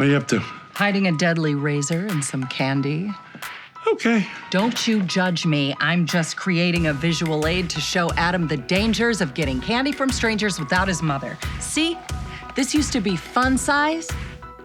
What are you up to? Hiding a deadly razor and some candy. Okay. Don't you judge me. I'm just creating a visual aid to show Adam the dangers of getting candy from strangers without his mother. See? This used to be fun size.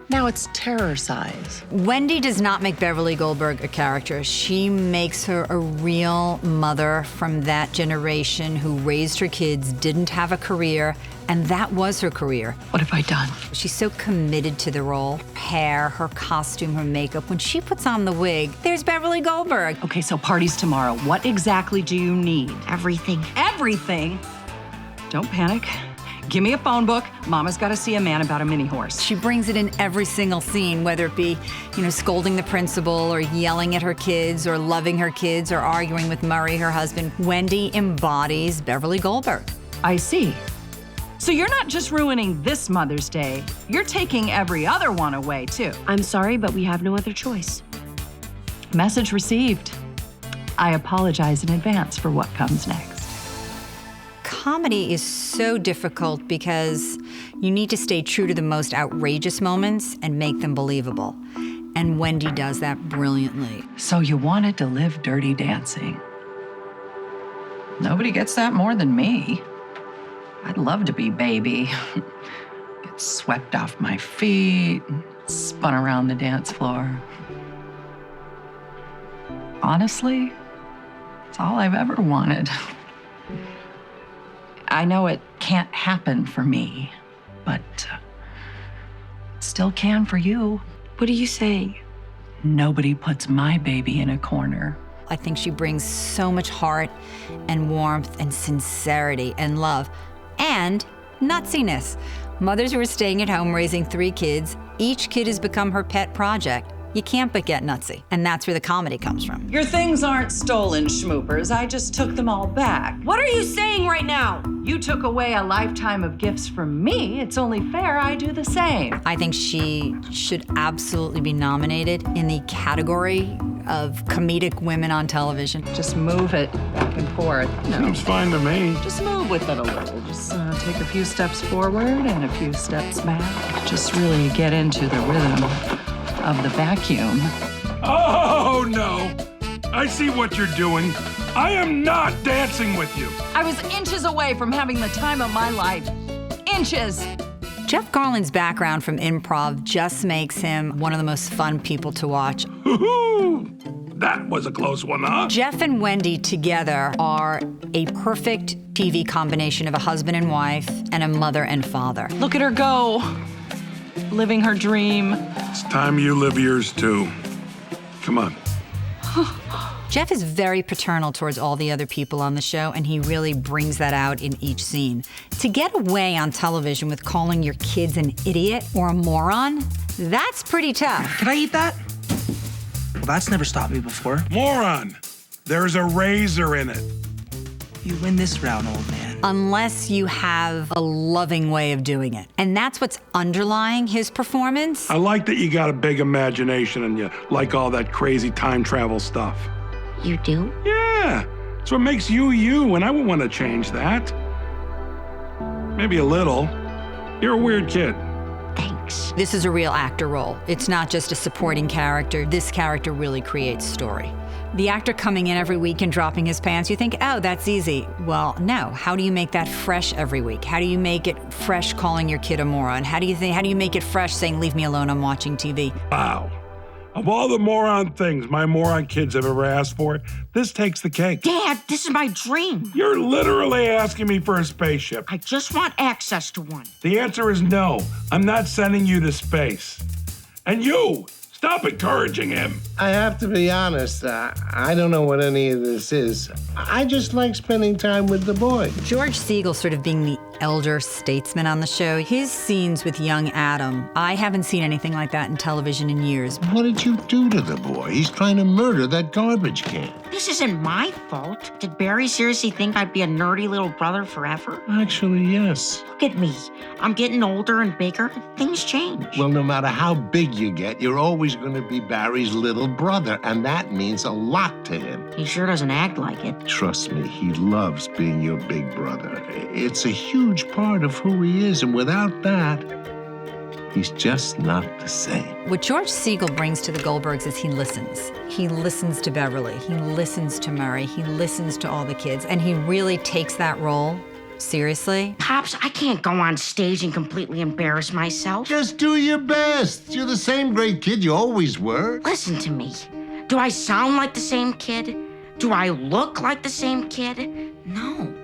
Now it's terror size. Wendy does not make Beverly Goldberg a character. She makes her a real mother from that generation who raised her kids, didn't have a career, and that was her career. What have I done? She's so committed to the role. Hair, her costume, her makeup. When she puts on the wig, there's Beverly Goldberg. Okay, so party's tomorrow. What exactly do you need? Everything. Everything? Don't panic. Give me a phone book. Mama's got to see a man about a mini horse. She brings it in every single scene, whether it be, scolding the principal or yelling at her kids or loving her kids or arguing with Murray, her husband. Wendy embodies Beverly Goldberg. I see. So you're not just ruining this Mother's Day, you're taking every other one away, too. I'm sorry, but we have no other choice. Message received. I apologize in advance for what comes next. Comedy is so difficult because you need to stay true to the most outrageous moments and make them believable. And Wendy does that brilliantly. So you wanted to live Dirty Dancing. Nobody gets that more than me. I'd love to be Baby. Get swept off my feet, spun around the dance floor. Honestly, it's all I've ever wanted. I know it can't happen for me, but it still can for you. What are you saying? Nobody puts my baby in a corner. I think she brings so much heart and warmth and sincerity and love and nutsiness. Mothers who are staying at home raising 3 kids, each kid has become her pet project. You can't but get nutsy, and that's where the comedy comes from. Your things aren't stolen, schmoopers. I just took them all back. What are you saying right now? You took away a lifetime of gifts from me. It's only fair I do the same. I think she should absolutely be nominated in the category of comedic women on television. Just move it back and forth. Seems fine to me. Just move with it a little. Just take a few steps forward and a few steps back. Just really get into the rhythm of the vacuum. Oh, no. I see what you're doing. I am not dancing with you. I was inches away from having the time of my life. Inches. Jeff Garlin's background from improv just makes him one of the most fun people to watch. That was a close one, huh? Jeff and Wendy together are a perfect TV combination of a husband and wife and a mother and father. Look at her go. Living her dream. It's time you live yours, too. Come on. Jeff is very paternal towards all the other people on the show, and he really brings that out in each scene. To get away on television with calling your kids an idiot or a moron, that's pretty tough. Can I eat that? Well, that's never stopped me before. Moron. There's a razor in it. You win this round, old man. Unless you have a loving way of doing it. And that's what's underlying his performance. I like that you got a big imagination and you like all that crazy time travel stuff. You do? Yeah. It's what makes you you, and I wouldn't want to change that. Maybe a little. You're a weird kid. Thanks. This is a real actor role. It's not just a supporting character. This character really creates story. The actor coming in every week and dropping his pants, you think, oh, that's easy. Well, no. How do you make that fresh every week? How do you make it fresh calling your kid a moron? How do you make it fresh saying, leave me alone, I'm watching TV? Wow. Of all the moron things my moron kids have ever asked for, this takes the cake. Dad, this is my dream. You're literally asking me for a spaceship. I just want access to one. The answer is no. I'm not sending you to space. And you, stop encouraging him. I have to be honest, I don't know what any of this is. I just like spending time with the boy. George Siegel sort of being the elder statesman on the show, his scenes with young Adam, I haven't seen anything like that in television in years. What did you do to the boy? He's trying to murder that garbage can. This isn't my fault. Did Barry seriously think I'd be a nerdy little brother forever? Actually, yes. Look at me. I'm getting older and bigger. Things change. Well, no matter how big you get, you're always going to be Barry's little brother, and that means a lot to him. He sure doesn't act like it. Trust me, he loves being your big brother. It's a huge part of who he is, and without that, He's just not the same. What George Siegel brings to the Goldbergs is he listens. He listens to Beverly. He listens to Murray. He listens to all the kids. And he really takes that role seriously. Pops, I can't go on stage and completely embarrass myself. Just do your best. You're the same great kid you always were. Listen to me. Do I sound like the same kid? Do I look like the same kid? No.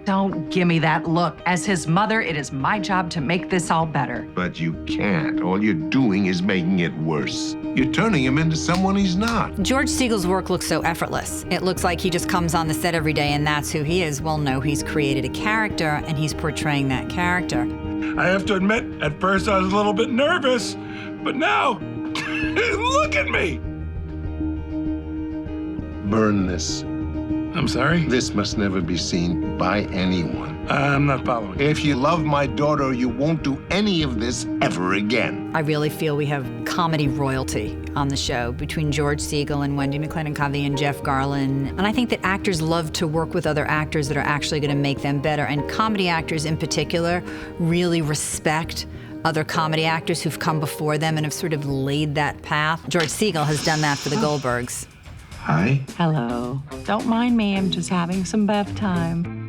Don't give me that look. As his mother, it is my job to make this all better. But you can't. All you're doing is making it worse. You're turning him into someone he's not. George Siegel's work looks so effortless. It looks like he just comes on the set every day and that's who he is. Well, no, he's created a character and he's portraying that character. I have to admit, at first I was a little bit nervous, but now, look at me. Burn this. I'm sorry? This must never be seen by anyone. I'm not following. If you love my daughter, you won't do any of this ever again. I really feel we have comedy royalty on the show between George Siegel and Wendy McClendon-Covey and Jeff Garlin. And I think that actors love to work with other actors that are actually going to make them better. And comedy actors in particular really respect other comedy actors who've come before them and have sort of laid that path. George Siegel has done that for the Goldbergs. Hi. Hello. Don't mind me, I'm just having some bev time.